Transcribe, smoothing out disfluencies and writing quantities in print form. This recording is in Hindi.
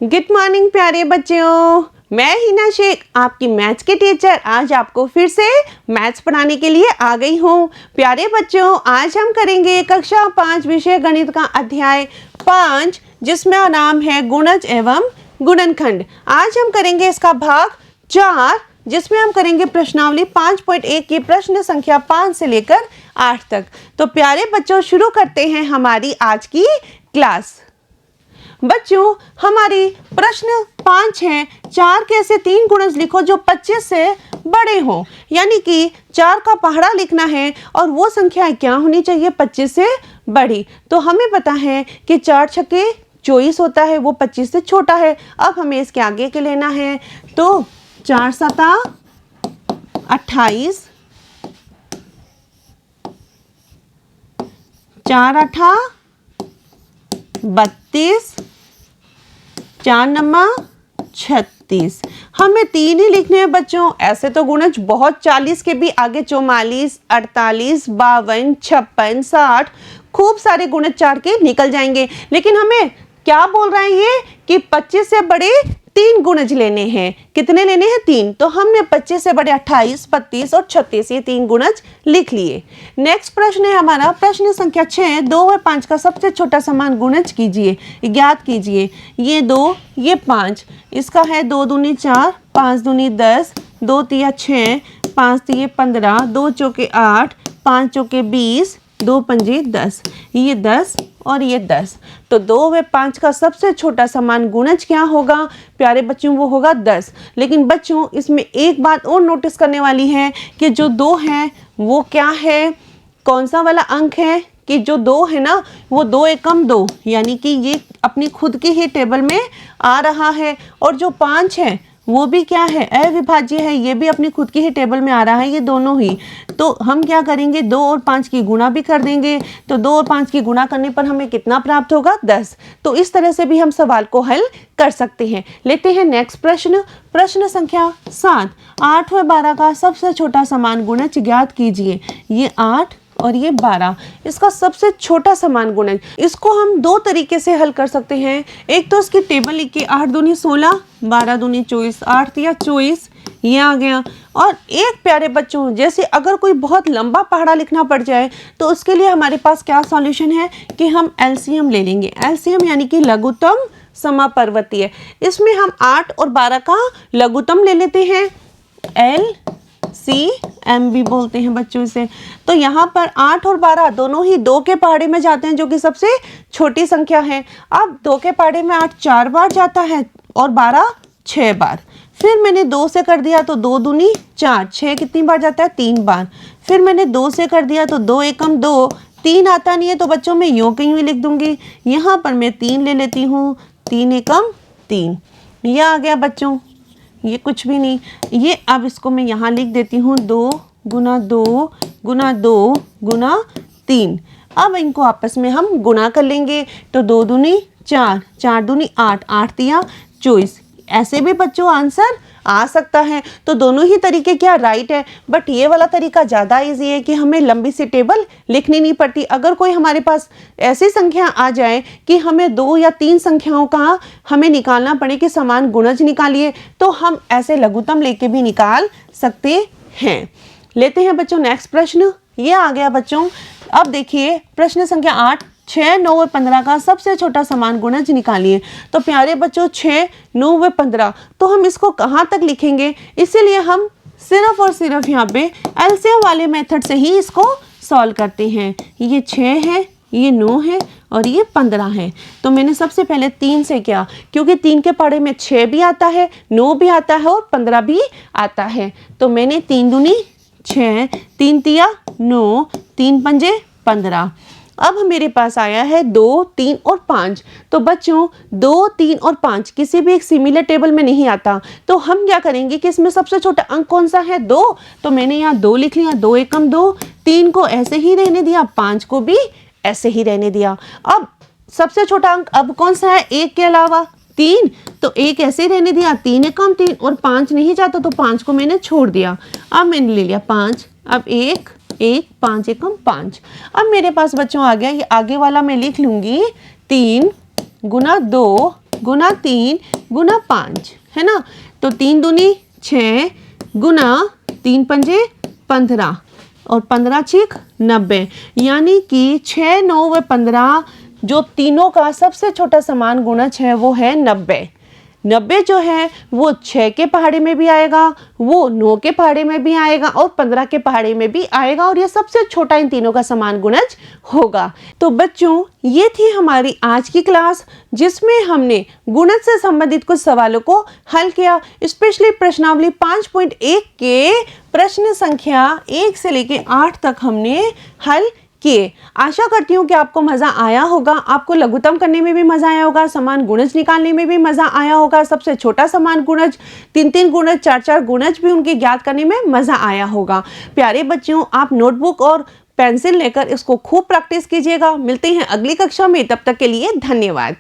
गुड मॉर्निंग प्यारे बच्चों, मैं हिना शेख आपकी मैथ्स की टीचर आज आपको फिर से मैथ्स पढ़ाने के लिए आ गई हूँ। प्यारे बच्चों, आज हम करेंगे कक्षा 5 विषय गणित का अध्याय 5 जिसमें नाम है गुणज एवं गुणनखंड। आज हम करेंगे इसका भाग 4 जिसमें हम करेंगे प्रश्नावली 5.1 की प्रश्न संख्या 5 से लेकर 8 तक। तो प्यारे बच्चों, शुरू करते हैं हमारी आज की क्लास। बच्चों, हमारी प्रश्न 5 है, 4 के ऐसे 3 गुणज लिखो जो 25 से बड़े हो। यानी कि 4 का पहाड़ा लिखना है और वो संख्या क्या होनी चाहिए, 25 से बड़ी। तो हमें पता है कि 4 छक्के 24 होता है, वो 25 से छोटा है। अब हमें इसके आगे के लेना है, तो 4 सता 28, 4 अठा 32, 4 नमा 36। हमें 3 ही लिखने हैं बच्चों। ऐसे तो गुणज बहुत 40 के भी आगे 44, 48, 52, 56, 60 खूब सारे गुणज 4 के निकल जाएंगे, लेकिन हमें क्या बोल रहा है ये कि 25 से बड़े 3 गुणज लेने हैं। कितने लेने हैं? 3। तो हमने 25 से बड़े 28, 32 और 36 ये 3 गुणज लिख लिए। नेक्स्ट प्रश्न है हमारा प्रश्न संख्या 6, 2 व 5 का सबसे छोटा समान गुणज कीजिए, ज्ञात कीजिए। ये 2, ये 5, इसका है 2 दूनी 4, 5 दूनी 10, 2 तिया 6, 5 तिये 15, 2 चौके 8, 5 चौके 20, 2 पंजे 10। ये 10 और ये 10। तो 2 व 5 का सबसे छोटा समान गुणज क्या होगा प्यारे बच्चों? वो होगा 10। लेकिन बच्चों, इसमें एक बात और नोटिस करने वाली है कि जो 2 है वो क्या है, कौन सा वाला अंक है कि जो 2 है ना, वो 2 एकम 2, यानी कि ये अपनी खुद की ही टेबल में आ रहा है। और जो 5 है वो भी क्या है, अविभाज्य है, ये भी अपनी खुद की ही टेबल में आ रहा है, ये दोनों ही। तो हम क्या करेंगे, 2 और 5 की गुणा भी कर देंगे। तो 2 और 5 की गुणा करने पर हमें कितना प्राप्त होगा? 10। तो इस तरह से भी हम सवाल को हल कर सकते हैं। लेते हैं नेक्स्ट प्रश्न, प्रश्न संख्या 7, 8 व 12 का सबसे छोटा समान गुणज ज्ञात कीजिए। ये 8 और ये 12, इसका सबसे छोटा समान गुणज। इसको हम 2 तरीके से हल कर सकते हैं। एक तो इसकी टेबल लिख के 8 दूनी 16, 12 दूनी 24, 8 तिया 24, ये आ गया। और एक प्यारे बच्चों, जैसे अगर कोई बहुत लंबा पहाड़ा लिखना पड़ जाए तो उसके लिए हमारे पास क्या सॉल्यूशन है कि हम एलसीएम ले लेंगे। एलसीएम यानी कि लघुत्तम समापर्वतीय। इसमें हम 8 और 12 का लघुत्तम ले लेते हैं, LCM भी बोलते हैं बच्चों इसे। तो यहाँ पर 8 और 12 दोनों ही 2 के पहाड़े में जाते हैं, जो कि सबसे छोटी संख्या है। अब 2 के पहाड़े में 8 4 बार जाता है और 12 6 बार। फिर मैंने 2 से कर दिया तो 2 दूनी 4, 6 कितनी बार जाता है? 3 बार। फिर मैंने 2 से कर दिया तो 2 एकम 2, 3 आता नहीं है तो बच्चों मैं यूँ कहीं भी लिख दूंगी। यहाँ पर मैं 3 ले लेती हूँ, 3 एकम 3, यह आ गया बच्चों। ये कुछ भी नहीं, ये अब इसको मैं यहाँ लिख देती हूँ 2 गुना 2 गुना 2 गुना 3। अब इनको आपस में हम गुणा कर लेंगे। तो 2 दूनी 4, 4 दूनी 8, 8 तिया 24। ऐसे भी बच्चों आंसर आ सकता है। तो दोनों ही तरीके क्या राइट है, बट ये वाला तरीका ज़्यादा इजी है कि हमें लंबी सी टेबल लिखनी नहीं पड़ती। अगर कोई हमारे पास ऐसी संख्या आ जाए कि हमें 2 या 3 संख्याओं का हमें निकालना पड़े कि समान गुणज निकालिए, तो हम ऐसे लघुत्तम लेके भी निकाल सकते हैं। लेते हैं बच्चों नेक्स्ट प्रश्न, ये आ गया बच्चों। अब देखिए प्रश्न संख्या 8, 6, 9 व 15 का सबसे छोटा समान गुणज निकालिए। तो प्यारे बच्चों 6, 9 व 15, तो हम इसको कहाँ तक लिखेंगे? इसीलिए हम सिर्फ और सिर्फ यहाँ पे एलसीएम वाले मेथड से ही इसको सॉल्व करते हैं। ये 6 है, ये 9 है और ये 15 है। तो मैंने सबसे पहले 3 से किया, क्योंकि 3 के पहाड़े में 6 भी आता है, 9 भी आता है और 15 भी आता है। तो मैंने 3 दूनी 6, 3 तिया 9, 3 पंजे 15। अब मेरे पास आया है 2, 3 और 5। तो बच्चों 2, 3 और 5 किसी भी एक सिमिलर टेबल में नहीं आता। तो हम क्या करेंगे कि इसमें सबसे छोटा अंक कौन सा है? 2। तो मैंने यहाँ 2 लिख लिया, 2 एकम 2, 3 को ऐसे ही रहने दिया, 5 को भी ऐसे ही रहने दिया। अब सबसे छोटा अंक अब कौन सा है 1 के अलावा? 3। तो 1 ऐसे ही रहने दिया, 3 एकम 3 और 5 नहीं जाता तो 5 को मैंने छोड़ दिया। अब मैंने ले लिया 5, अब 1 1, 5 एकम 5। अब मेरे पास बच्चों आ गया, ये आगे वाला मैं लिख लूंगी 3 गुना 2 गुना 3 गुना 5, है ना। तो 3 दूनी 6 गुना 3 पंजे 15 और 15 छीक 90, यानी कि 6 9 व 15 जो तीनों का सबसे छोटा समान गुणज है वो है 90। 90 जो है वो 6 के पहाड़े में भी आएगा, वो 9 के पहाड़े में भी आएगा और 15 के पहाड़े में भी आएगा, और ये सबसे छोटा इन तीनों का समान गुणज होगा। तो बच्चों, ये थी हमारी आज की क्लास, जिसमें हमने गुणज से संबंधित कुछ सवालों को हल किया। स्पेशली प्रश्नावली 5.1 के प्रश्न संख्या 1 से लेकर 8 तक हमने हल किए। आशा करती हूँ कि आपको मज़ा आया होगा, आपको लघुत्तम करने में भी मज़ा आया होगा, समान गुणज निकालने में भी मज़ा आया होगा, सबसे छोटा समान गुणज, 3-3 गुणज, 4-4 गुणज भी उनके ज्ञात करने में मज़ा आया होगा। प्यारे बच्चों, आप नोटबुक और पेंसिल लेकर इसको खूब प्रैक्टिस कीजिएगा। मिलते हैं अगली कक्षा में, तब तक के लिए धन्यवाद।